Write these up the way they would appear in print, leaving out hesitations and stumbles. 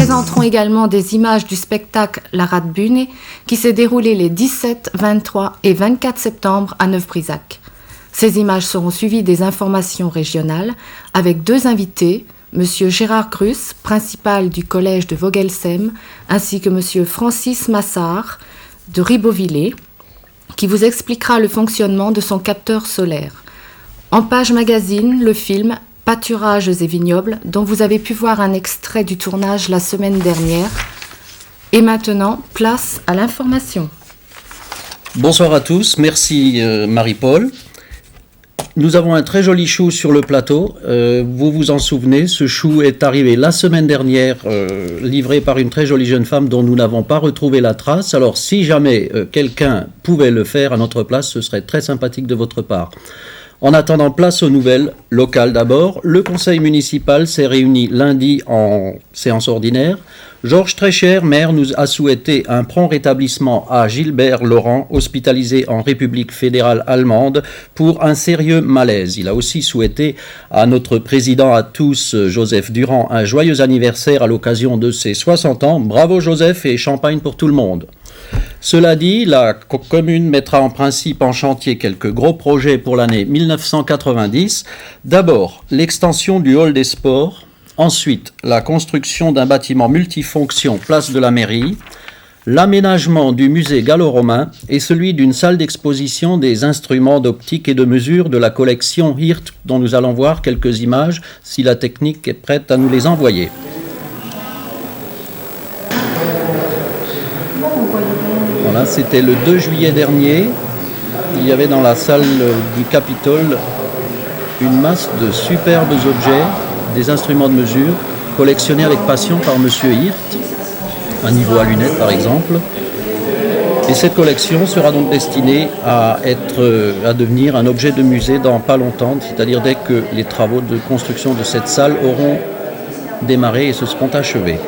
présenterons également des images du spectacle La Radbühne qui s'est déroulé les 17, 23 et 24 septembre à Neuf-Brisach. Ces images seront suivies des informations régionales avec deux invités, M. Gérard Grus, principal du collège de Vogelsheim, ainsi que M. Francis Massard de Ribeauvillé, qui vous expliquera le fonctionnement de son capteur solaire. En page magazine, le film Pâturages et vignobles, dont vous avez pu voir un extrait du tournage la semaine dernière. Et maintenant, place à l'information. Bonsoir à tous, merci Marie-Paul. Nous avons un très joli chou sur le plateau. Vous vous en souvenez, ce chou est arrivé la semaine dernière, livré par une très jolie jeune femme dont nous n'avons pas retrouvé la trace. Alors si jamais quelqu'un pouvait le faire à notre place, ce serait très sympathique de votre part. En attendant, place aux nouvelles locales d'abord. Le conseil municipal s'est réuni lundi en séance ordinaire. Georges Trécher, maire, nous a souhaité un prompt rétablissement à Gilbert Laurent, hospitalisé en République fédérale allemande, pour un sérieux malaise. Il a aussi souhaité à notre président à tous, Joseph Durand, un joyeux anniversaire à l'occasion de ses 60 ans. Bravo Joseph et champagne pour tout le monde. Cela dit, la commune mettra en principe en chantier quelques gros projets pour l'année 1990. D'abord, l'extension du hall des sports. Ensuite, la construction d'un bâtiment multifonction place de la mairie. L'aménagement du musée gallo-romain et celui d'une salle d'exposition des instruments d'optique et de mesure de la collection Hirt, dont nous allons voir quelques images si la technique est prête à nous les envoyer. Voilà, c'était le 2 juillet dernier. Il y avait dans la salle du Capitole une masse de superbes objets, des instruments de mesure, collectionnés avec passion par M. Hirt, un niveau à lunettes par exemple. Et cette collection sera donc destinée à devenir un objet de musée dans pas longtemps, c'est-à-dire dès que les travaux de construction de cette salle auront démarré et se seront achevés.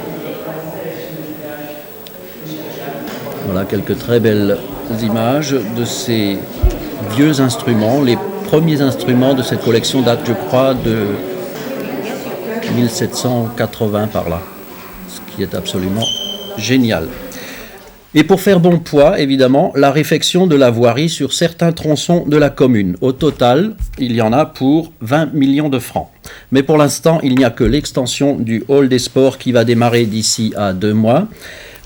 Voilà quelques très belles images de ces vieux instruments. Les premiers instruments de cette collection datent, je crois, de 1780 par là, ce qui est absolument génial. Et pour faire bon poids, évidemment, la réfection de la voirie sur certains tronçons de la commune. Au total, il y en a pour 20 millions de francs. Mais pour l'instant, il n'y a que l'extension du hall des sports qui va démarrer d'ici à 2 mois.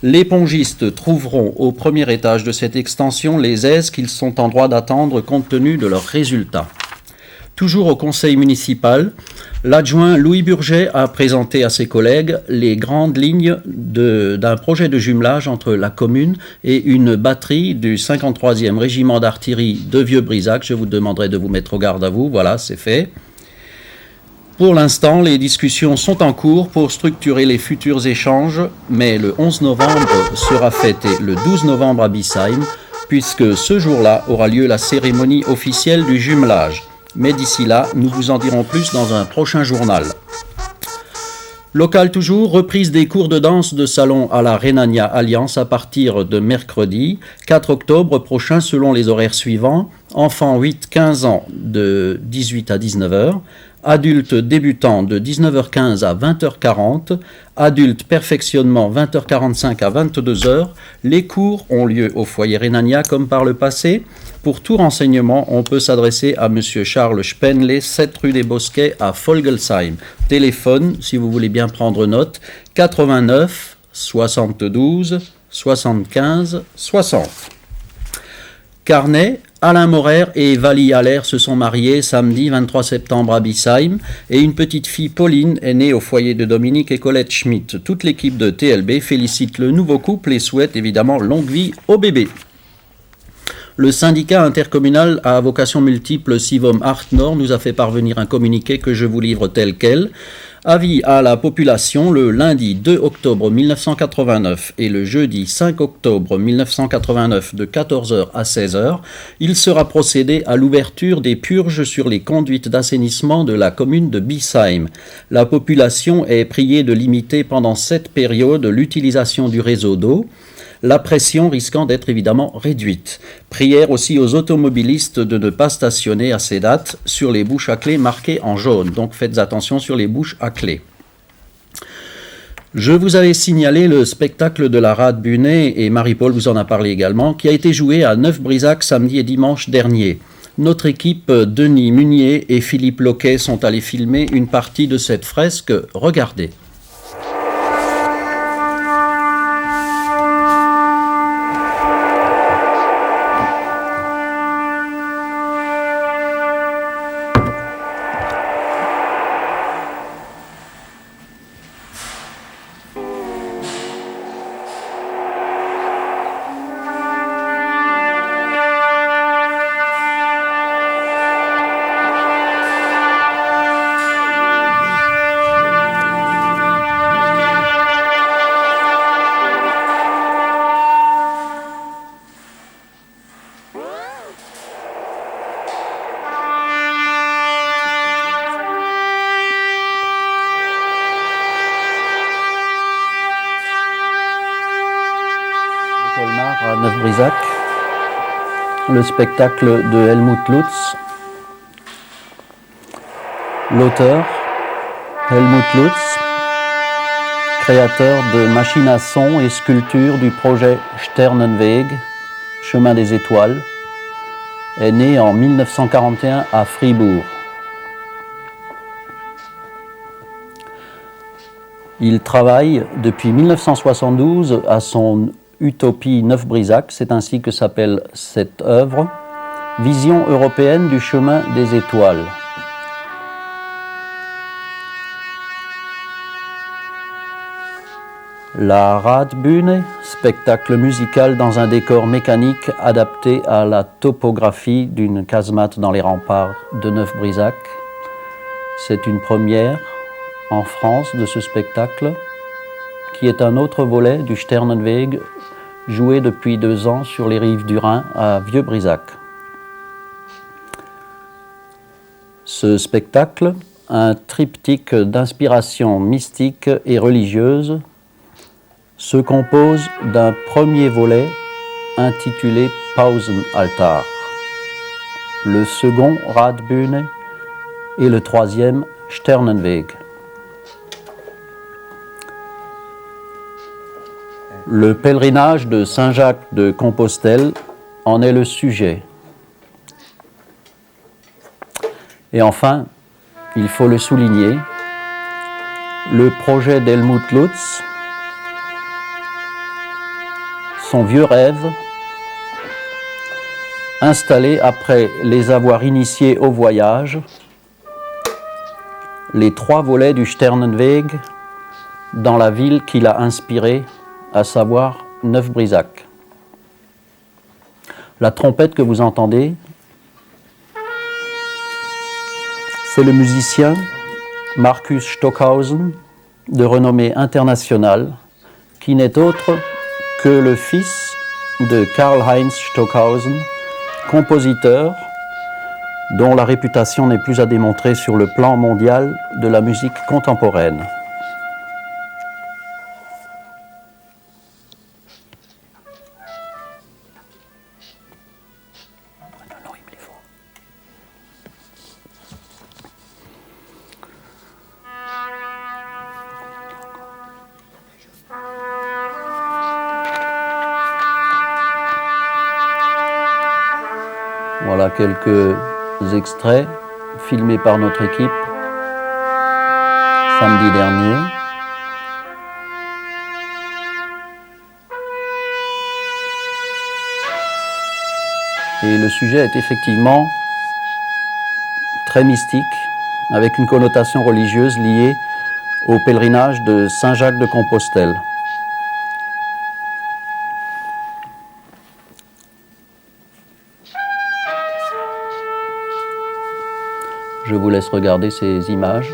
Les pongistes trouveront au premier étage de cette extension les aises qu'ils sont en droit d'attendre compte tenu de leurs résultats. Toujours au conseil municipal, l'adjoint Louis Burget a présenté à ses collègues les grandes lignes d'un projet de jumelage entre la commune et une batterie du 53e régiment d'artillerie de Vieux-Brisach. Je vous demanderai de vous mettre au garde à vous, voilà, c'est fait. Pour l'instant, les discussions sont en cours pour structurer les futurs échanges, mais le 11 novembre sera fêté le 12 novembre à Biesheim, puisque ce jour-là aura lieu la cérémonie officielle du jumelage. Mais d'ici là, nous vous en dirons plus dans un prochain journal. Local toujours, reprise des cours de danse de salon à la Rhénania Alliance à partir de mercredi 4 octobre prochain selon les horaires suivants. Enfants 8-15 ans de 18 à 19h, adultes débutants de 19h15 à 20h40, adultes perfectionnement 20h45 à 22h. Les cours ont lieu au foyer Rhénania comme par le passé. Pour tout renseignement, on peut s'adresser à M. Charles Spenley, 7 rue des Bosquets à Vogelsheim. Téléphone, si vous voulez bien prendre note, 89 72 75 60. Carnet, Alain Morer et Vali Haller se sont mariés samedi 23 septembre à Biesheim et une petite fille Pauline est née au foyer de Dominique et Colette Schmitt. Toute l'équipe de TLB félicite le nouveau couple et souhaite évidemment longue vie au bébé. Le syndicat intercommunal à vocation multiple Sivom Art Nord nous a fait parvenir un communiqué que je vous livre tel quel. Avis à la population, le lundi 2 octobre 1989 et le jeudi 5 octobre 1989 de 14h à 16h, il sera procédé à l'ouverture des purges sur les conduites d'assainissement de la commune de Biesheim. La population est priée de limiter pendant cette période l'utilisation du réseau d'eau, la pression risquant d'être évidemment réduite. Prière aussi aux automobilistes de ne pas stationner à ces dates sur les bouches à clé marquées en jaune. Donc faites attention sur les bouches à clé. Je vous avais signalé le spectacle de la Rade Bunet, et Marie-Paul vous en a parlé également, qui a été joué à Neuf-Brisac samedi et dimanche dernier. Notre équipe, Denis Munier et Philippe Loquet, sont allés filmer une partie de cette fresque. Regardez. Colmar à Neuf-Brisac, le spectacle de Helmut Lutz. L'auteur, Helmut Lutz, créateur de machines à son et sculptures du projet Sternenweg, Chemin des étoiles, est né en 1941 à Fribourg. Il travaille depuis 1972 à son Utopie Neuf-Brisac, c'est ainsi que s'appelle cette œuvre, Vision européenne du chemin des étoiles. La Radbühne, spectacle musical dans un décor mécanique adapté à la topographie d'une casemate dans les remparts de Neuf-Brisac. C'est une première en France de ce spectacle, qui est un autre volet du Sternenweg, joué depuis 2 ans sur les rives du Rhin à Vieux-Brisac. Ce spectacle, un triptyque d'inspiration mystique et religieuse, se compose d'un premier volet intitulé Pausenaltar, le second Radbühne et le troisième Sternenweg. Le pèlerinage de Saint-Jacques de Compostelle en est le sujet. Et enfin, il faut le souligner, le projet d'Helmut Lutz, son vieux rêve, installé après les avoir initiés au voyage, les 3 volets du Sternenweg dans la ville qui l'a inspiré, à savoir Neuf-Brisac. La trompette que vous entendez, c'est le musicien Markus Stockhausen, de renommée internationale, qui n'est autre que le fils de Karl-Heinz Stockhausen, compositeur dont la réputation n'est plus à démontrer sur le plan mondial de la musique contemporaine. Voilà quelques extraits filmés par notre équipe samedi dernier. Et le sujet est effectivement très mystique, avec une connotation religieuse liée au pèlerinage de Saint-Jacques de Compostelle. Je vous laisse regarder ces images.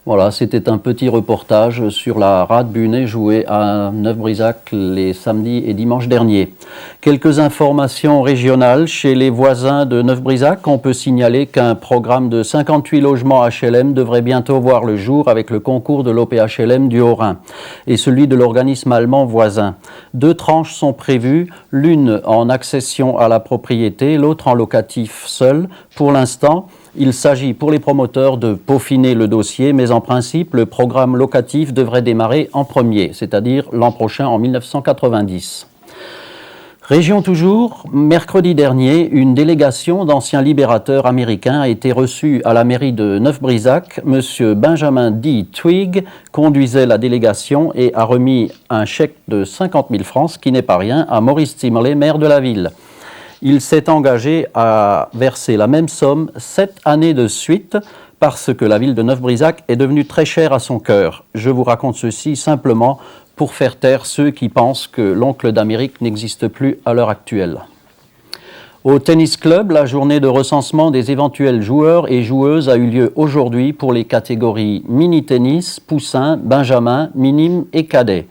Voilà, c'était un petit reportage sur la Radbühne jouée à Neuf-Brisach les samedis et dimanches derniers. Quelques informations régionales. Chez les voisins de Neuf-Brisach, on peut signaler qu'un programme de 58 logements HLM devrait bientôt voir le jour avec le concours de l'OPHLM du Haut-Rhin et celui de l'organisme allemand voisin. 2 tranches sont prévues, l'une en accession à la propriété, l'autre en locatif seul. Pour l'instant, il s'agit pour les promoteurs de peaufiner le dossier, mais en principe, le programme locatif devrait démarrer en premier, c'est-à-dire l'an prochain en 1990. Région toujours, mercredi dernier, une délégation d'anciens libérateurs américains a été reçue à la mairie de Neuf-Brisach. M. Benjamin D. Twigg conduisait la délégation et a remis un chèque de 50 000 francs, ce qui n'est pas rien, à Maurice Zimmerle, maire de la ville. Il s'est engagé à verser la même somme 7 années de suite parce que la ville de Neuf-Brisach est devenue très chère à son cœur. Je vous raconte ceci simplement pour faire taire ceux qui pensent que l'oncle d'Amérique n'existe plus à l'heure actuelle. Au tennis club, la journée de recensement des éventuels joueurs et joueuses a eu lieu aujourd'hui pour les catégories mini-tennis, poussin, benjamin, minime et cadet.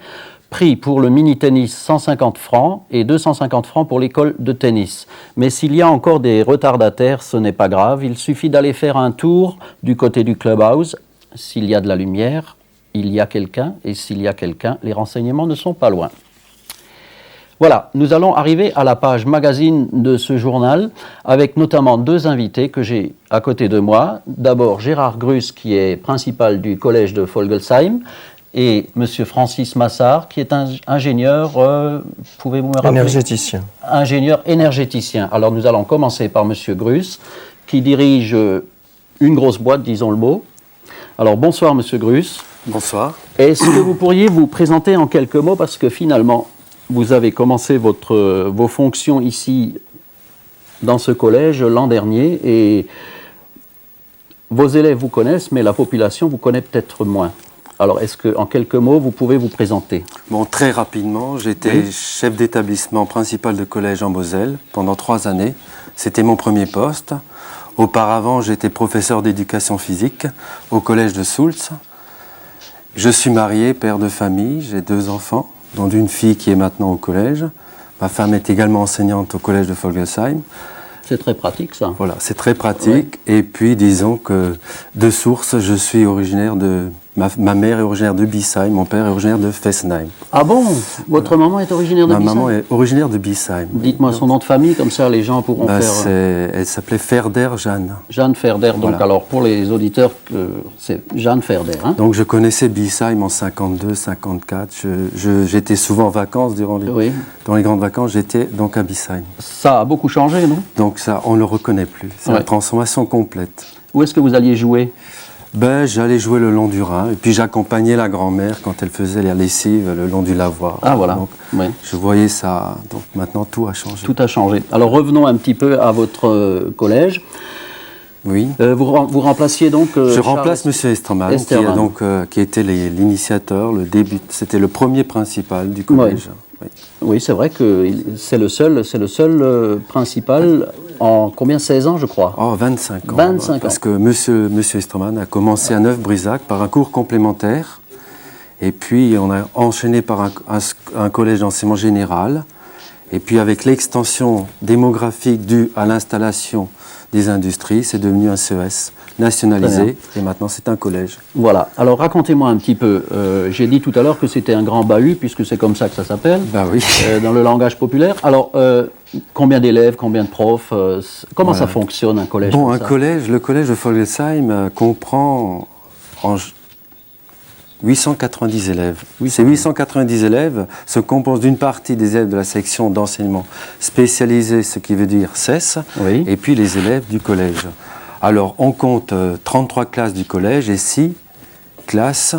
Prix pour le mini-tennis 150 francs et 250 francs pour l'école de tennis. Mais s'il y a encore des retardataires, ce n'est pas grave. Il suffit d'aller faire un tour du côté du clubhouse. S'il y a de la lumière, il y a quelqu'un. Et s'il y a quelqu'un, les renseignements ne sont pas loin. Voilà, nous allons arriver à la page magazine de ce journal avec notamment 2 invités que j'ai à côté de moi. D'abord Gérard Grus, qui est principal du collège de Folgelsheim, et M. Francis Massard, qui est un ingénieur, pouvez-vous me rappeler ? Énergéticien. Ingénieur énergéticien. Alors nous allons commencer par M. Grus, qui dirige une grosse boîte, disons le mot. Alors bonsoir M. Grus. Bonsoir. Est-ce que vous pourriez vous présenter en quelques mots, parce que finalement, vous avez commencé vos fonctions ici, dans ce collège, l'an dernier, et vos élèves vous connaissent, mais la population vous connaît peut-être moins. Alors, est-ce qu'en quelques mots, vous pouvez vous présenter ? Bon, très rapidement, j'étais chef d'établissement principal de collège en Moselle pendant 3 années. C'était mon premier poste. Auparavant, j'étais professeur d'éducation physique au collège de Soultz. Je suis marié, père de famille, j'ai 2 enfants, dont une fille qui est maintenant au collège. Ma femme est également enseignante au collège de Folgelsheim. C'est très pratique, ça. Voilà, c'est très pratique. Ouais. Et puis, disons que de source, je suis originaire de... Ma mère est originaire de Biesheim, mon père est originaire de Fessenheim. Ah bon ? Votre maman est originaire de Biesheim ? Ma maman est originaire de Biesheim. Dites-moi son nom de famille, comme ça les gens pourront faire... Elle s'appelait Ferder Jeanne. Jeanne Ferder, donc voilà. Alors pour les auditeurs, c'est Jeanne Ferder. Hein ? Donc je connaissais Biesheim en 52, 54. J'étais souvent en vacances dans les grandes vacances, j'étais donc à Biesheim. Ça a beaucoup changé, non ? Donc ça, on ne le reconnaît plus. C'est une transformation complète. Où est-ce que vous alliez jouer ? J'allais jouer le long du Rhin, et puis j'accompagnais la grand-mère quand elle faisait les lessives le long du lavoir. Ah voilà, donc, je voyais ça, donc maintenant tout a changé. Tout a changé. Alors revenons un petit peu à votre collège. Oui. Vous remplaciez donc... Je remplace M. Esterman, qui était l'initiateur, le début, c'était le premier principal du collège. Oui, c'est vrai que c'est le seul principal en combien, 16 ans, je crois. 25 ans. 25 ans. Parce que M. Esterman a commencé à Neuf-Brisach par un cours complémentaire, et puis on a enchaîné par un collège d'enseignement général, et puis avec l'extension démographique due à l'installation des industries, c'est devenu un CES nationalisé, et maintenant c'est un collège. Voilà, alors racontez-moi un petit peu, j'ai dit tout à l'heure que c'était un grand bahut, puisque c'est comme ça que ça s'appelle, oui. Dans le langage populaire. Alors, combien d'élèves, combien de profs, comment ça fonctionne un collège? Bon, le collège de Folgelsheim comprend 890 élèves. Ces 890 élèves se composent d'une partie des élèves de la section d'enseignement spécialisé, ce qui veut dire CES, et puis les élèves du collège. Alors, on compte 33 classes du collège et 6 classes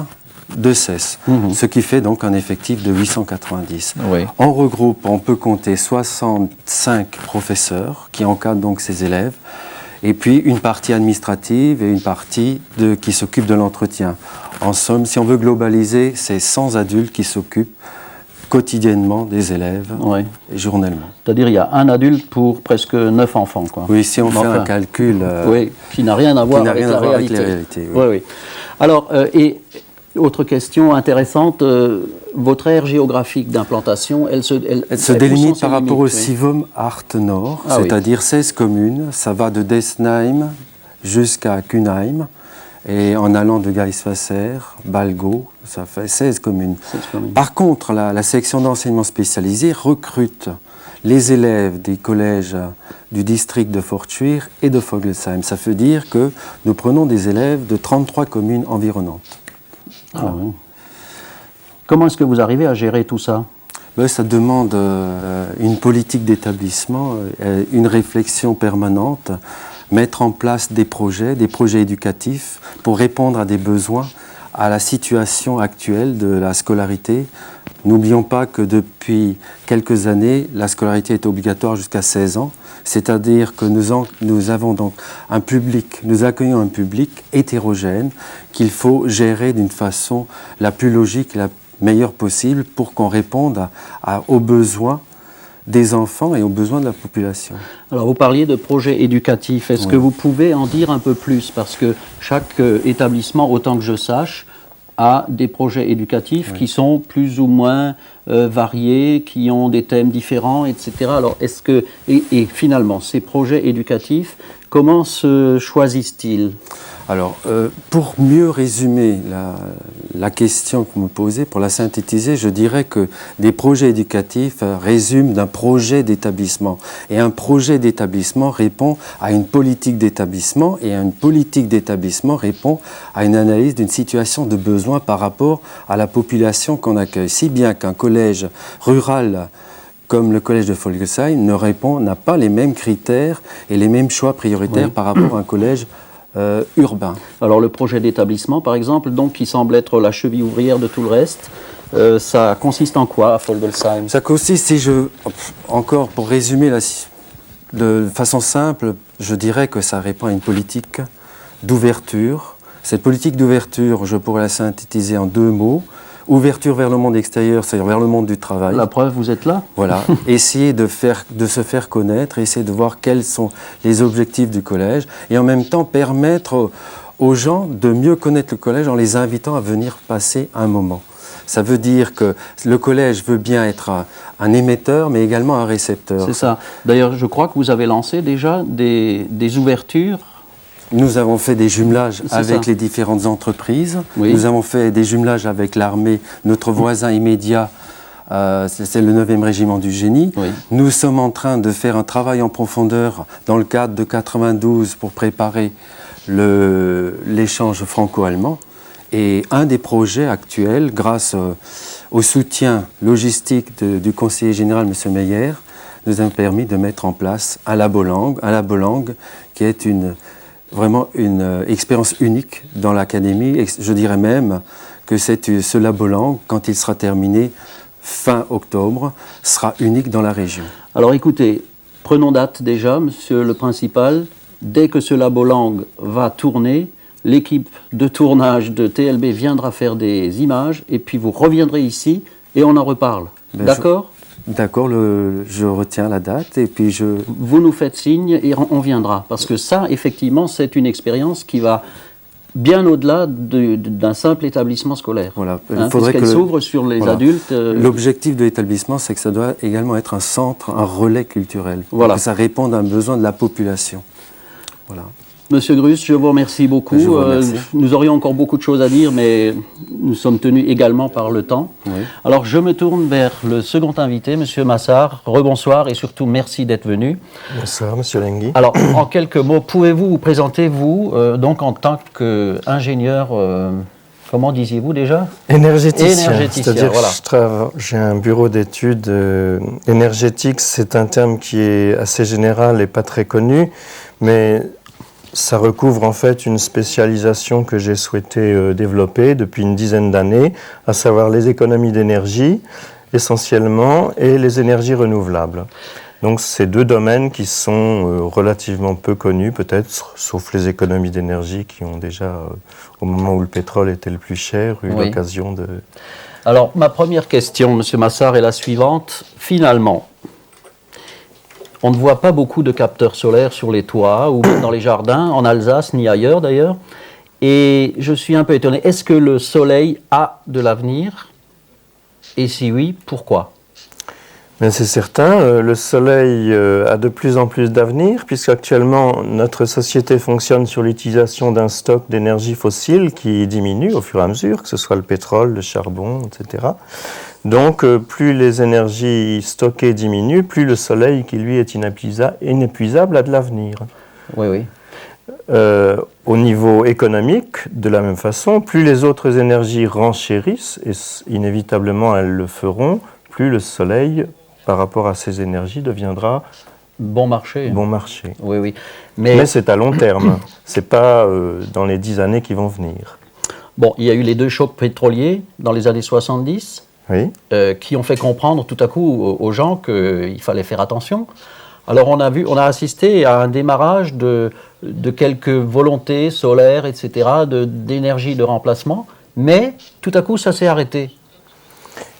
de CES, ce qui fait donc un effectif de 890. On peut compter 65 professeurs qui encadrent donc ces élèves, et puis une partie administrative et une partie qui s'occupe de l'entretien. En somme, si on veut globaliser, c'est 100 adultes qui s'occupent quotidiennement des élèves et journellement. C'est-à-dire il y a un adulte pour presque 9 enfants, quoi. Oui, si on fait un calcul... qui n'a rien à voir avec la réalité. Oui. Alors, et autre question intéressante, votre aire géographique d'implantation, elle se délimite par rapport au Sivom Art Nord, c'est-à-dire 16 communes. Ça va de Desnheim jusqu'à Kunheim, et en allant de Geiswasser, Balgo, ça fait 16 communes. Par contre, la section d'enseignement spécialisé recrute les élèves des collèges du district de Fortschwihr et de Vogelsheim. Ça veut dire que nous prenons des élèves de 33 communes environnantes. Comment est-ce que vous arrivez à gérer tout ça ? Ça demande une politique d'établissement, une réflexion permanente, mettre en place des projets éducatifs pour répondre à des besoins, à la situation actuelle de la scolarité. N'oublions pas que depuis quelques années, la scolarité est obligatoire jusqu'à 16 ans, c'est-à-dire que nous avons donc nous accueillons un public hétérogène qu'il faut gérer d'une façon la plus logique et la meilleure possible pour qu'on réponde aux besoins des enfants et aux besoins de la population. Alors vous parliez de projets éducatifs, est-ce que vous pouvez en dire un peu plus? Parce que chaque établissement, autant que je sache, a des projets éducatifs qui sont plus ou moins variés, qui ont des thèmes différents, etc. Alors est-ce que, et finalement, ces projets éducatifs, comment se choisissent-ils? Alors, pour mieux résumer la question que vous me posez, pour la synthétiser, je dirais que des projets éducatifs résument d'un projet d'établissement. Et un projet d'établissement répond à une politique d'établissement, et une politique d'établissement répond à une analyse d'une situation de besoin par rapport à la population qu'on accueille. Si bien qu'un collège rural comme le collège de Vogelsheim n'a pas les mêmes critères et les mêmes choix prioritaires par rapport à un collège urbain. Alors le projet d'établissement, par exemple, donc, qui semble être la cheville ouvrière de tout le reste, ça consiste en quoi à Vogelsheim? Ça consiste, encore pour résumer de façon simple, je dirais que ça répond à une politique d'ouverture. Cette politique d'ouverture, je pourrais la synthétiser en 2 mots. Ouverture vers le monde extérieur, c'est-à-dire vers le monde du travail. La preuve, vous êtes là. Voilà. Essayer de se faire connaître, essayer de voir quels sont les objectifs du collège et en même temps permettre aux gens de mieux connaître le collège en les invitant à venir passer un moment. Ça veut dire que le collège veut bien être un émetteur, mais également un récepteur. C'est ça. D'ailleurs, je crois que vous avez lancé déjà des ouvertures. Nous avons fait des jumelages avec les différentes entreprises. Nous avons fait des jumelages avec l'armée, notre voisin immédiat, c'est le 9e régiment du génie. Nous sommes en train de faire un travail en profondeur dans le cadre de 92 pour préparer l'échange franco-allemand. Et un des projets actuels, grâce au soutien logistique du conseiller général, M. Meyer, nous a permis de mettre en place un labolangue qui est vraiment une expérience unique dans l'académie. Et je dirais même que ce labolangue, quand il sera terminé fin octobre, sera unique dans la région. Alors écoutez, prenons date déjà, monsieur le principal. Dès que ce labolangue va tourner, l'équipe de tournage de TLB viendra faire des images et puis vous reviendrez ici et on en reparle. D'accord ? D'accord, je retiens la date et puis Vous nous faites signe et on viendra. Parce que ça, effectivement, c'est une expérience qui va bien au-delà d'un simple établissement scolaire. Voilà. Il faudrait qu'elle s'ouvre sur les adultes. L'objectif de l'établissement, c'est que ça doit également être un centre, un relais culturel. Voilà. Que ça réponde à un besoin de la population. Voilà. Monsieur Grus, je vous remercie beaucoup. Je vous remercie. Nous aurions encore beaucoup de choses à dire, mais nous sommes tenus également par le temps. Alors, je me tourne vers le second invité, Monsieur Massard. Rebonsoir et surtout, merci d'être venu. Bonsoir, Monsieur Lenghi. Alors, en quelques mots, pouvez-vous vous présenter, vous, donc en tant qu'ingénieur, comment disiez-vous déjà? Énergéticien. C'est-à-dire, voilà. J'ai un bureau d'études énergétiques. C'est un terme qui est assez général et pas très connu, mais ça recouvre en fait une spécialisation que j'ai souhaité développer depuis une dizaine d'années, à savoir les économies d'énergie essentiellement et les énergies renouvelables. Donc c'est 2 domaines qui sont relativement peu connus peut-être, sauf les économies d'énergie qui ont déjà, au moment où le pétrole était le plus cher, eu l'occasion Alors, ma première question, Monsieur Massard, est la suivante. Finalement, on ne voit pas beaucoup de capteurs solaires sur les toits ou même dans les jardins, en Alsace ni ailleurs d'ailleurs. Et je suis un peu étonné. Est-ce que le soleil a de l'avenir? Et si oui, pourquoi? Mais c'est certain, le soleil a de plus en plus d'avenir, puisqu'actuellement notre société fonctionne sur l'utilisation d'un stock d'énergie fossile qui diminue au fur et à mesure, que ce soit le pétrole, le charbon, etc. Donc plus les énergies stockées diminuent, plus le soleil, qui lui est inépuisable, a de l'avenir. Oui, oui. Au niveau économique, de la même façon, plus les autres énergies renchérissent, et inévitablement elles le feront, plus le soleil, par rapport à ces énergies, deviendra bon marché. Bon marché. Oui, oui. Mais c'est à long terme, c'est pas dans les 10 années qui vont venir. Bon, il y a eu les 2 chocs pétroliers dans les années 70, oui. Qui ont fait comprendre tout à coup aux gens qu'il fallait faire attention. Alors on a assisté à un démarrage de quelques volontés solaires, etc., d'énergie de remplacement, mais tout à coup ça s'est arrêté.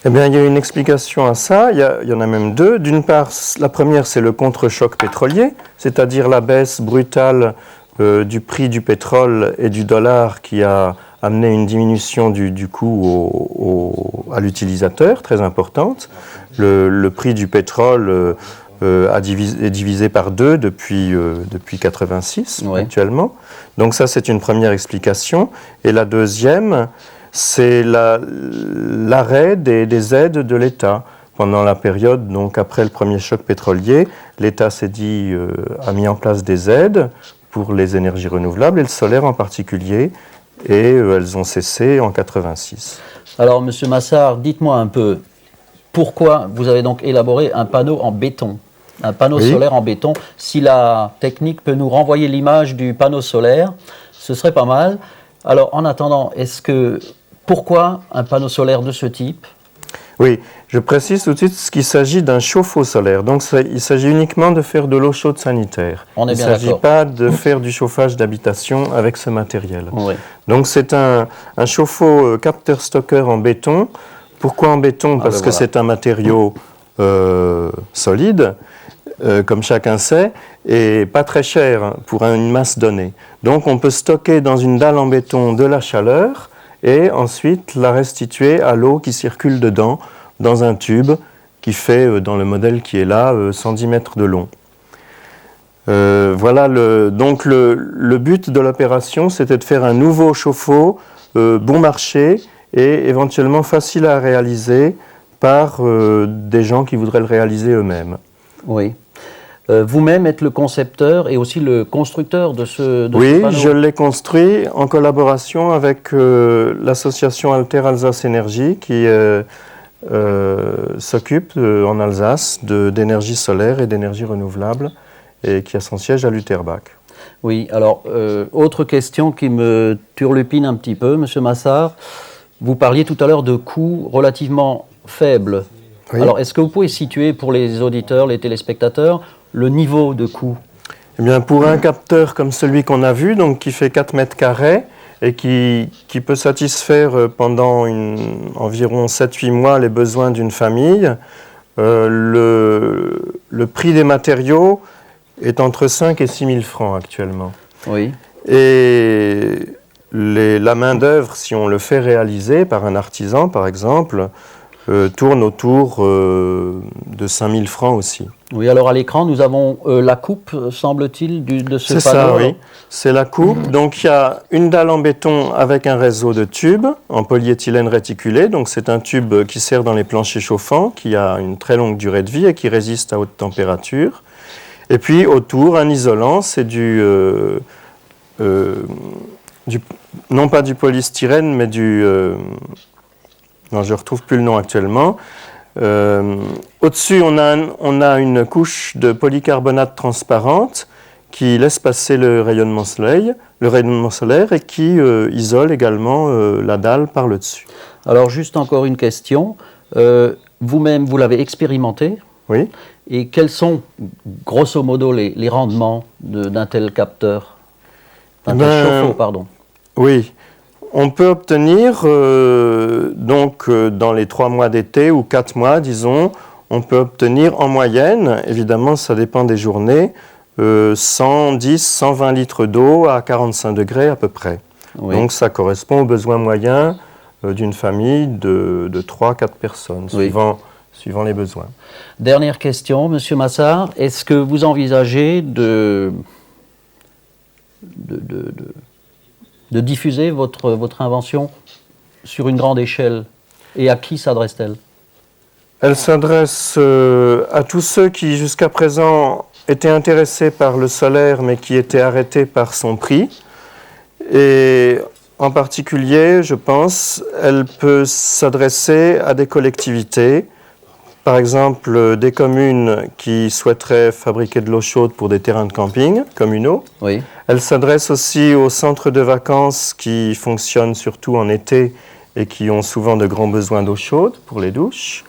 Eh bien, il y a une explication à ça, il y en a même 2. D'une part, la première, c'est le contre-choc pétrolier, c'est-à-dire la baisse brutale du prix du pétrole et du dollar qui a amené une diminution du coût à l'utilisateur, très importante. Le prix du pétrole est divisé par 2 depuis 1986, ouais. Actuellement. Donc ça, c'est une première explication. Et la deuxième, c'est l'arrêt des aides de l'État. Pendant la période, donc après le premier choc pétrolier, l'État s'est dit, a mis en place des aides pour les énergies renouvelables, et le solaire en particulier, et elles ont cessé en 1986. Alors, Monsieur Massard, dites-moi un peu, pourquoi vous avez donc élaboré un panneau en béton, un panneau solaire en béton? Si la technique peut nous renvoyer l'image du panneau solaire, ce serait pas mal. Alors, en attendant, pourquoi un panneau solaire de ce type? Oui, je précise tout de suite qu'il s'agit d'un chauffe-eau solaire. Donc, il s'agit uniquement de faire de l'eau chaude sanitaire. On est bien d'accord. Il ne s'agit pas de faire du chauffage d'habitation avec ce matériel. Oui. Donc, c'est un chauffe-eau capteur-stockeur en béton. Pourquoi en béton? Parce que c'est un matériau solide, comme chacun sait, et pas très cher pour une masse donnée. Donc, on peut stocker dans une dalle en béton de la chaleur et ensuite la restituer à l'eau qui circule dedans, dans un tube qui fait, dans le modèle qui est là, 110 mètres de long. Voilà, donc le but de l'opération, c'était de faire un nouveau chauffe-eau bon marché et éventuellement facile à réaliser par des gens qui voudraient le réaliser eux-mêmes. Oui. Vous-même êtes le concepteur et aussi le constructeur de ce panneau? Oui, je l'ai construit en collaboration avec l'association Alter Alsace Énergie qui s'occupe en Alsace d'énergie solaire et d'énergie renouvelable et qui a son siège à Lutherbach. Oui, alors, autre question qui me turlupine un petit peu, Monsieur Massard. Vous parliez tout à l'heure de coûts relativement faibles. Oui. Alors, est-ce que vous pouvez situer pour les auditeurs, les téléspectateurs, le niveau de coût? Eh bien, pour un capteur comme celui qu'on a vu, donc qui fait 4 mètres carrés et qui peut satisfaire pendant environ 7-8 mois les besoins d'une famille, le prix des matériaux est entre 5 et 6 000 francs actuellement. Oui. Et la main-d'œuvre, si on le fait réaliser par un artisan, par exemple, tourne autour de 5 000 francs aussi. Oui, alors à l'écran, nous avons la coupe, semble-t-il, de ce panneau. C'est ça, oui. C'est la coupe. Donc il y a une dalle en béton avec un réseau de tubes en polyéthylène réticulé. Donc c'est un tube qui sert dans les planchers chauffants, qui a une très longue durée de vie et qui résiste à haute température. Et puis autour, un isolant, c'est non pas du polystyrène, mais non, je ne retrouve plus le nom actuellement. Au-dessus, on a une couche de polycarbonate transparente qui laisse passer le rayonnement solaire et qui isole également la dalle par le dessus. Alors, juste encore une question. Vous-même, vous l'avez expérimenté? Oui. Et quels sont, grosso modo, les rendements d'un tel capteur? D'un tel chauffe-eau, pardon. Oui. On peut obtenir, dans les 3 mois d'été ou 4 mois, disons, on peut obtenir en moyenne, évidemment ça dépend des journées, 110, 120 litres d'eau à 45 degrés à peu près. Oui. Donc ça correspond aux besoins moyens d'une famille de 3-4 personnes, suivant les besoins. Dernière question, Monsieur Massard, est-ce que vous envisagez de diffuser votre invention sur une grande échelle? Et à qui s'adresse-t-elle? Elle s'adresse à tous ceux qui jusqu'à présent étaient intéressés par le solaire mais qui étaient arrêtés par son prix. Et en particulier, je pense, elle peut s'adresser à des collectivités, par exemple des communes qui souhaiteraient fabriquer de l'eau chaude pour des terrains de camping communaux. Oui. Elle s'adresse aussi aux centres de vacances qui fonctionnent surtout en été et qui ont souvent de grands besoins d'eau chaude pour les douches.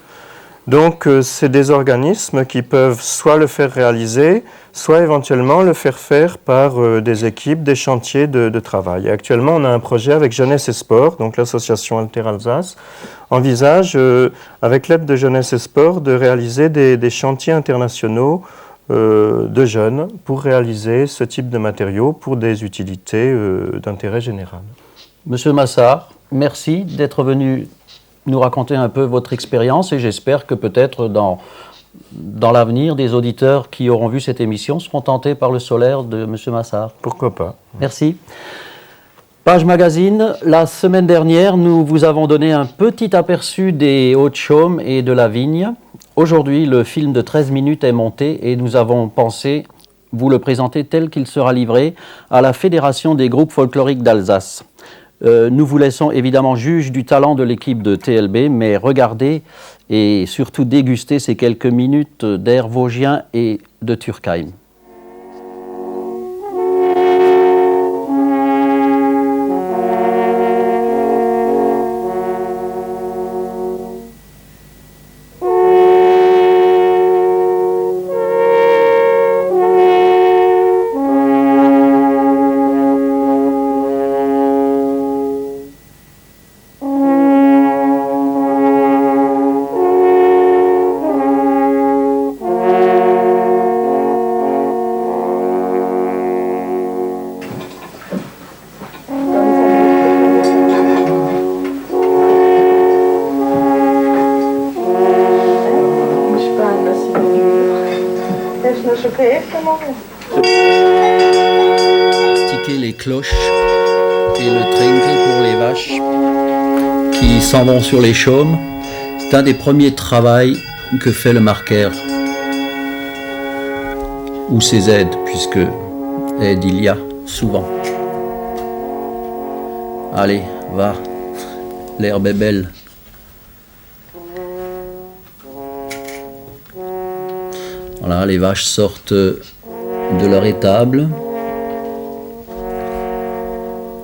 Donc c'est des organismes qui peuvent soit le faire réaliser, soit éventuellement le faire faire par des équipes, des chantiers de travail. Et actuellement, on a un projet avec Jeunesse et Sport, donc l'association Alter Alsace, envisage, avec l'aide de Jeunesse et Sport, de réaliser des chantiers internationaux de jeunes pour réaliser ce type de matériaux pour des utilités d'intérêt général. Monsieur Massard, merci d'être venu nous raconter un peu votre expérience et j'espère que peut-être dans l'avenir, des auditeurs qui auront vu cette émission seront tentés par le solaire de M. Massard. Pourquoi pas. Merci. Page Magazine, la semaine dernière, nous vous avons donné un petit aperçu des Hauts-de-Chaume et de la Vigne. Aujourd'hui, le film de 13 minutes est monté et nous avons pensé vous le présenter tel qu'il sera livré à la Fédération des groupes folkloriques d'Alsace. Nous vous laissons évidemment juge du talent de l'équipe de TLB, mais regardez et surtout dégustez ces quelques minutes d'air vosgien et de Turkheim. Sticker les cloches et le trinkel pour les vaches qui s'en vont sur les chaumes, c'est un des premiers travaux que fait le marquaire. Ou ses aides, puisque aide il y a souvent. Allez, va, l'herbe est belle. Voilà, les vaches sortent de leur étable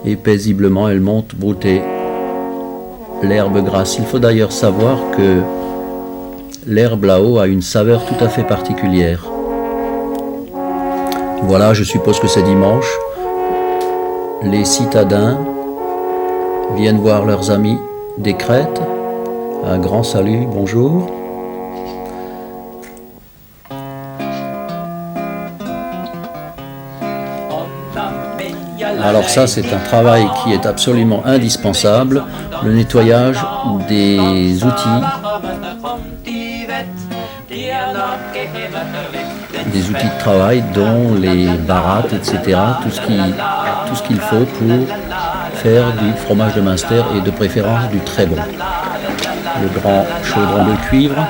et paisiblement elles montent brouter l'herbe grasse. Il faut d'ailleurs savoir que l'herbe là-haut a une saveur tout à fait particulière. Voilà, je suppose que c'est dimanche. Les citadins viennent voir leurs amis des Crêtes. Un grand salut, bonjour. Alors ça, c'est un travail qui est absolument indispensable, le nettoyage des outils de travail, dont les barattes, etc., tout ce qu'il faut pour faire du fromage de Münster et de préférence du très bon. Le grand chaudron de cuivre.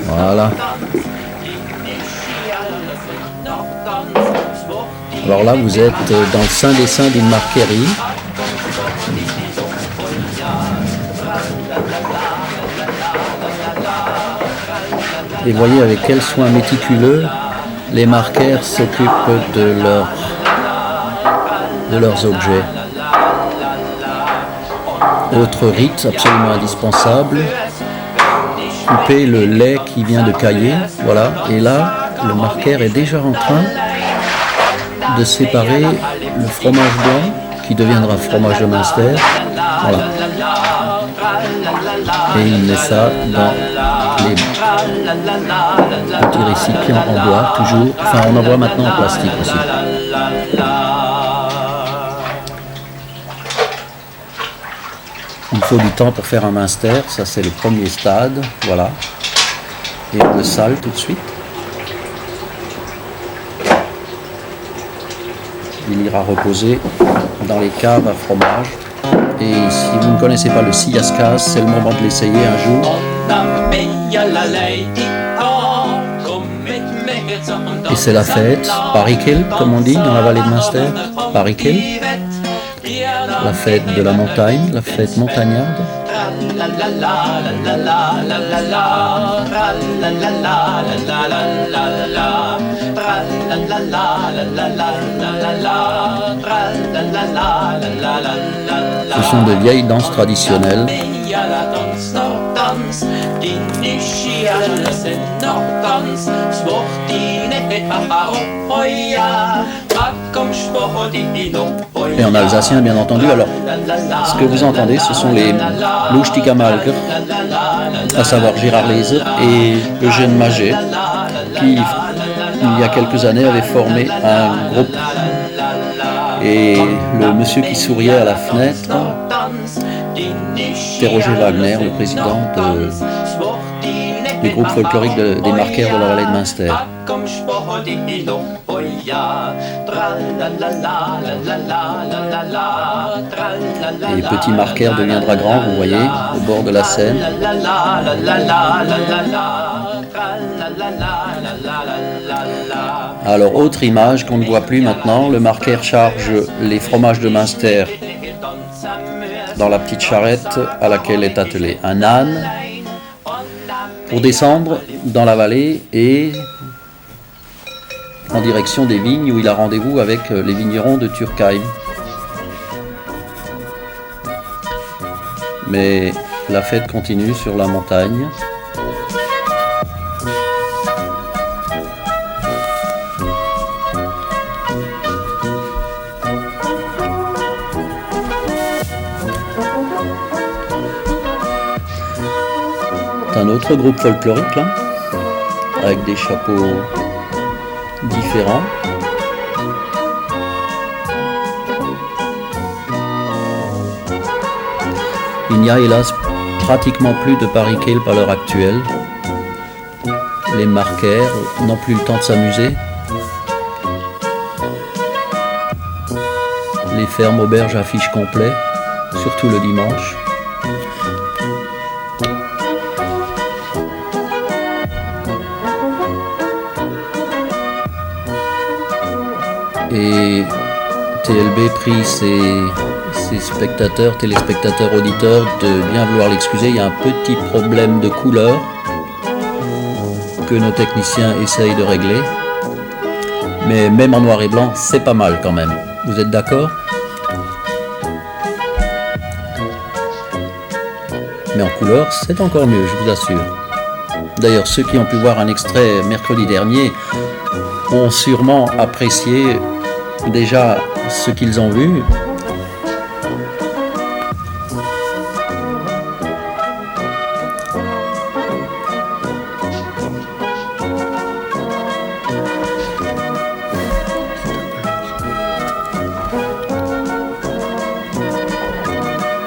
Voilà. Alors là, vous êtes dans le sein des seins d'une marquerie. Et voyez avec quel soin méticuleux les marquaires s'occupent de leurs objets. Autre rite absolument indispensable, couper le lait qui vient de cailler, voilà, et là, le marquaire est déjà en train de séparer le fromage blanc qui deviendra fromage de Münster. Voilà. Et il met ça dans les petits récipients en bois, toujours. Enfin, on en voit maintenant en plastique aussi. Il faut du temps pour faire un Münster, ça c'est le premier stade, voilà. Et le sale tout de suite. Il ira reposer dans les caves à fromage. Et si vous ne connaissez pas le Siaskas, c'est le moment de l'essayer un jour. Et c'est la fête, Parikel, comme on dit dans la vallée de Münster, Parikel. La fête de la montagne, la fête montagnarde. Ce sont de vieilles danses traditionnelles. Et en alsacien, bien entendu. Alors, ce que vous entendez, ce sont les Lustige Malger, à savoir Gérard Leser et Eugène Maget, qui, il y a quelques années, avaient formé un groupe. Et le monsieur qui souriait à la fenêtre, c'était Roger Wagner, le président du groupe folklorique des marquaires de la vallée de Münster. Et petit marquaire deviendra grand, vous voyez, au bord de la Seine. Alors, autre image qu'on ne voit plus maintenant, le marquaire charge les fromages de Münster dans la petite charrette à laquelle est attelé un âne pour descendre dans la vallée et en direction des vignes où il a rendez-vous avec les vignerons de Turkheim. Mais la fête continue sur la montagne. Un autre groupe folklorique là, avec des chapeaux différents. Il n'y a hélas pratiquement plus de Parikel à l'heure actuelle. Les marquaires n'ont plus le temps de s'amuser. Les fermes auberges affichent complet, surtout le dimanche. Et TLB prie ses spectateurs, téléspectateurs, auditeurs de bien vouloir l'excuser. Il y a un petit problème de couleur que nos techniciens essayent de régler. Mais même en noir et blanc, c'est pas mal quand même. Vous êtes d'accord ? Mais en couleur, c'est encore mieux, je vous assure. D'ailleurs, ceux qui ont pu voir un extrait mercredi dernier ont sûrement apprécié déjà ce qu'ils ont vu.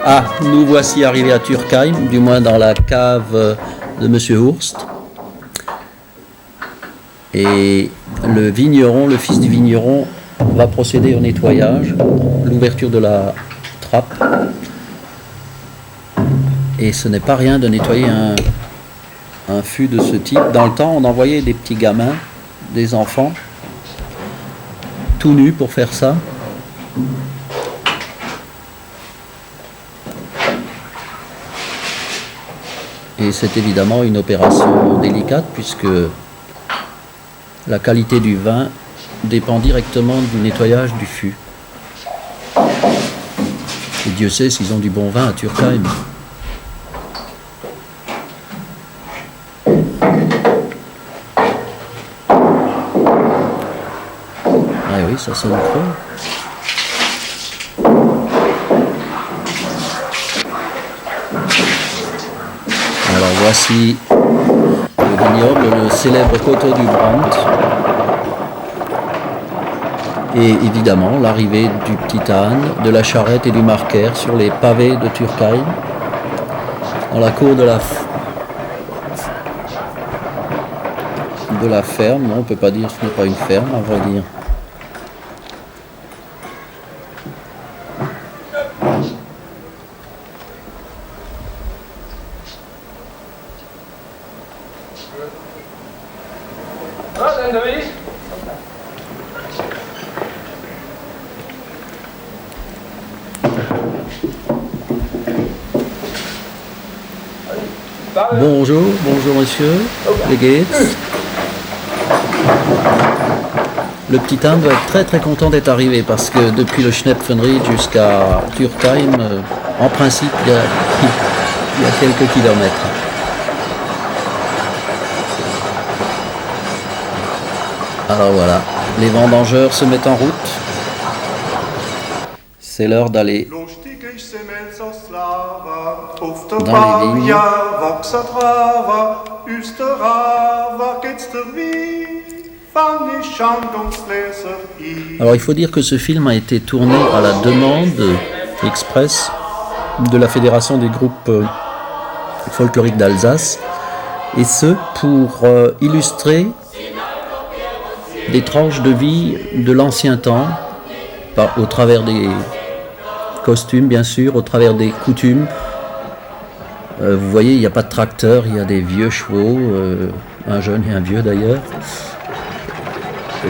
Ah, nous voici arrivés à Turkheim, du moins dans la cave de Monsieur Hurst. Et le vigneron, le fils du vigneron, va procéder au nettoyage, l'ouverture de la trappe. Et ce n'est pas rien de nettoyer un fût de ce type. Dans le temps, on envoyait des petits gamins, des enfants, tout nus pour faire ça. Et c'est évidemment une opération délicate puisque la qualité du vin dépend directement du nettoyage du fût. Et Dieu sait s'ils ont du bon vin à Turkheim. Ah oui, ça sonne creux. Alors voici le vignoble, le célèbre coteau du Brandt. Et évidemment l'arrivée du petit âne, de la charrette et du marquaire sur les pavés de Turckheim, dans la cour de la ferme. Non, on ne peut pas dire que ce n'est pas une ferme, à vrai dire. Bonjour, bonjour monsieur, les Gates. Le petit âne doit être très très content d'être arrivé parce que depuis le Schnepfenried jusqu'à Turckheim, en principe, il y a quelques kilomètres. Alors voilà, les vendangeurs se mettent en route. C'est l'heure d'aller dans les vignes. Alors il faut dire que ce film a été tourné à la demande express de la Fédération des groupes folkloriques d'Alsace, et ce pour illustrer des tranches de vie de l'ancien temps, au travers des costumes bien sûr, au travers des coutumes. Vous voyez, il n'y a pas de tracteur, il y a des vieux chevaux, un jeune et un vieux d'ailleurs.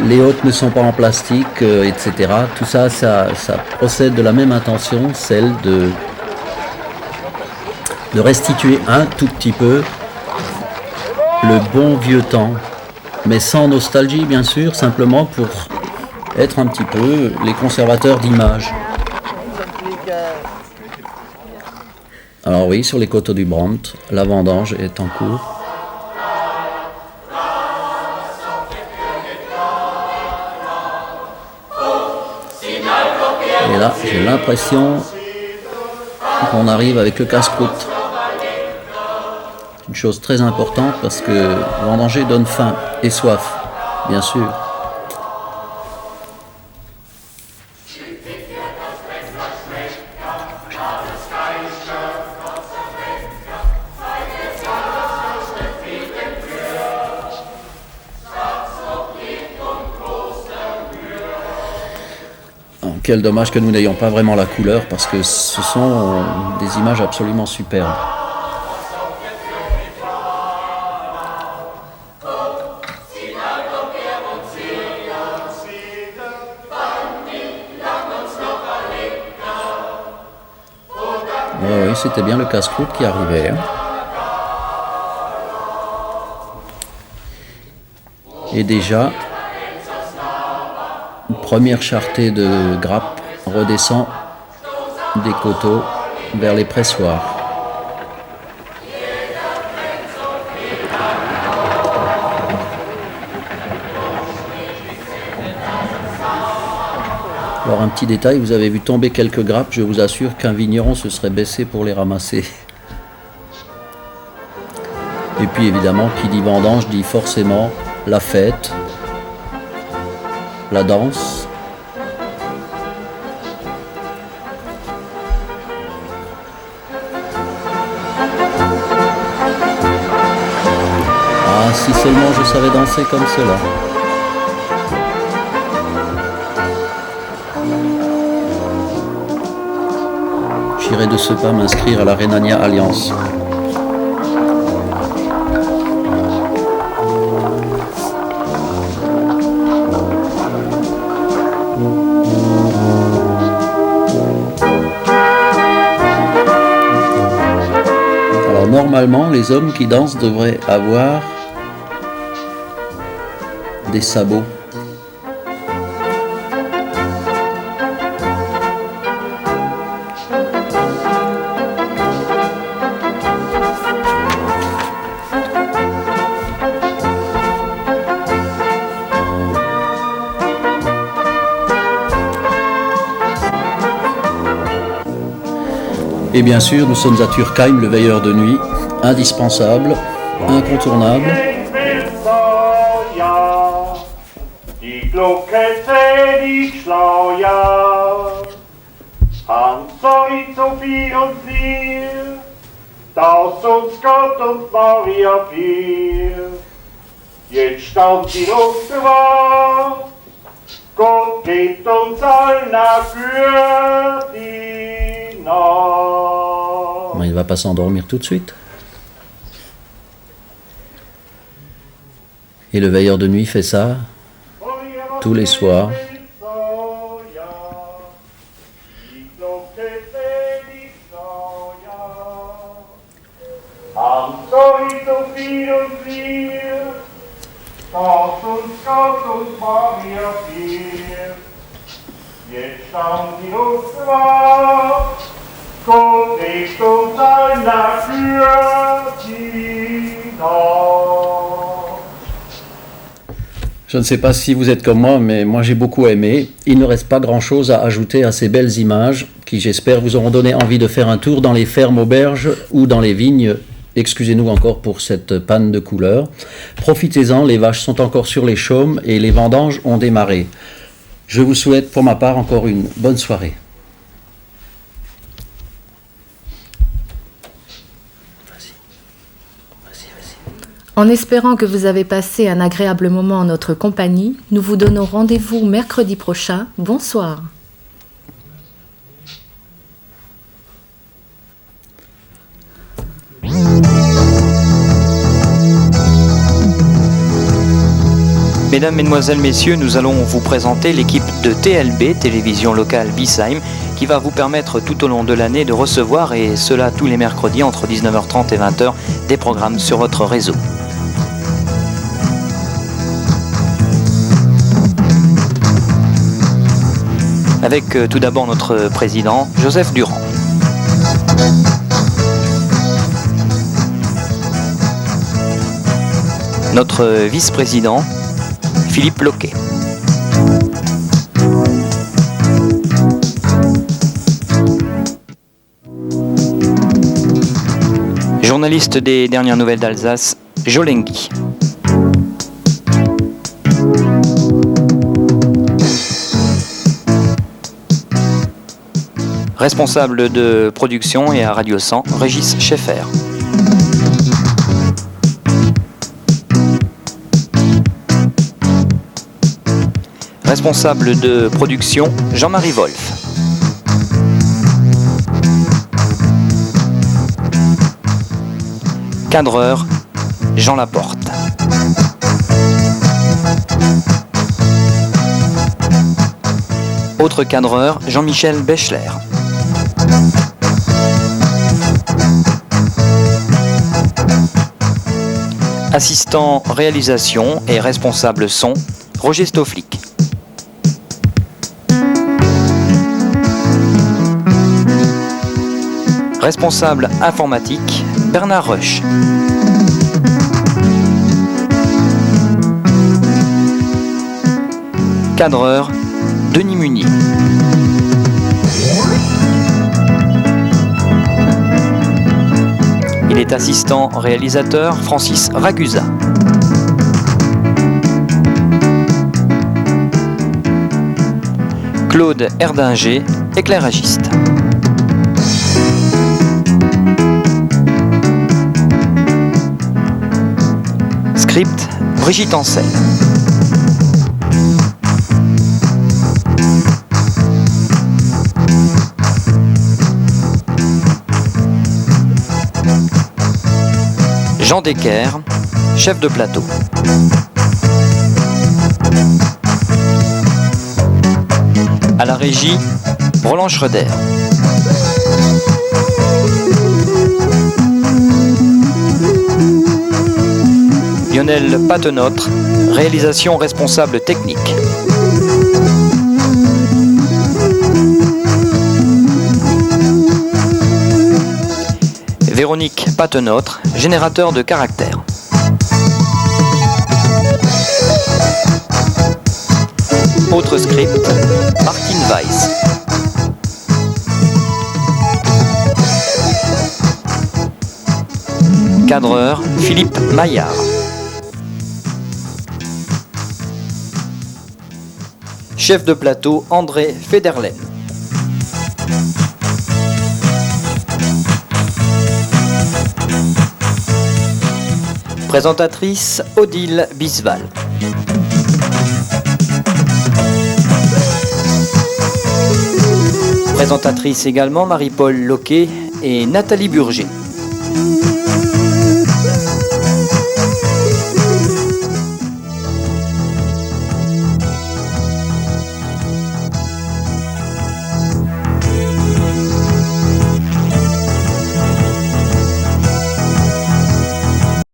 Les hôtes ne sont pas en plastique, etc. Tout ça, ça procède de la même intention, celle de restituer un tout petit peu le bon vieux temps, mais sans nostalgie bien sûr, simplement pour être un petit peu les conservateurs d'images. Alors oui, sur les coteaux du Brandt, la vendange est en cours. Et là, j'ai l'impression qu'on arrive avec le casse-croûte. Une chose très importante parce que vendanger donne faim et soif, bien sûr. Quel dommage que nous n'ayons pas vraiment la couleur parce que ce sont des images absolument superbes. Oui, c'était bien le casse-croûte qui arrivait. Hein. Et déjà, une première charretée de grappes redescend des coteaux vers les pressoirs. Alors un petit détail, vous avez vu tomber quelques grappes, je vous assure qu'un vigneron se serait baissé pour les ramasser. Et puis évidemment, qui dit vendange dit forcément la fête, la danse. Ah, si seulement je savais danser comme cela. J'irai de ce pas m'inscrire à la Rhénania Alliance. Alors normalement, les hommes qui dansent devraient avoir des sabots. Et bien sûr, nous sommes à Turkheim, le veilleur de nuit, indispensable, incontournable. Die Glocke zählt schlau, ja. Hans soll Sophie und wir, dass uns Gott und Maria fiel. Jetzt stand die Luft wahr, Gott gibt uns allen für die Nacht. Il ne va pas s'endormir tout de suite. Et le veilleur de nuit fait ça tous les soirs. Je ne sais pas si vous êtes comme moi, mais moi j'ai beaucoup aimé. Il ne reste pas grand-chose à ajouter à ces belles images qui, j'espère, vous auront donné envie de faire un tour dans les fermes auberges ou dans les vignes. Excusez-nous encore pour cette panne de couleur. Profitez-en, les vaches sont encore sur les chaumes et les vendanges ont démarré. Je vous souhaite pour ma part encore une bonne soirée. En espérant que vous avez passé un agréable moment en notre compagnie, nous vous donnons rendez-vous mercredi prochain. Bonsoir. Mesdames, Mesdemoiselles, Messieurs, nous allons vous présenter l'équipe de TLB, Télévision Locale Biesheim, qui va vous permettre tout au long de l'année de recevoir, et cela tous les mercredis entre 19h30 et 20h, des programmes sur votre réseau. Avec tout d'abord notre président, Joseph Durand. Notre vice-président, Philippe Loquet. Journaliste des dernières nouvelles d'Alsace, Jolenghi. Responsable de production et à Radio 100, Régis Schaeffer. Responsable de production, Jean-Marie Wolf. Cadreur, Jean Laporte. Autre cadreur, Jean-Michel Bechler. Assistant réalisation et responsable son, Roger Stoflik. Responsable informatique, Bernard Rush. Cadreur, Denis Munier. Il est assistant réalisateur, Francis Ragusa. Claude Erdinger, éclairagiste. Script, Brigitte Ancel. Jean Decker, chef de plateau. À la régie, Roland Schroeder. Lionel Patenotre, réalisation responsable technique. Véronique Patenotre, générateur de caractère. Autre script, Martin Weiss. Cadreur, Philippe Maillard. Chef de plateau, André Federlen. Présentatrice, Odile Bisval. Présentatrice également, Marie-Paul Loquet et Nathalie Burger.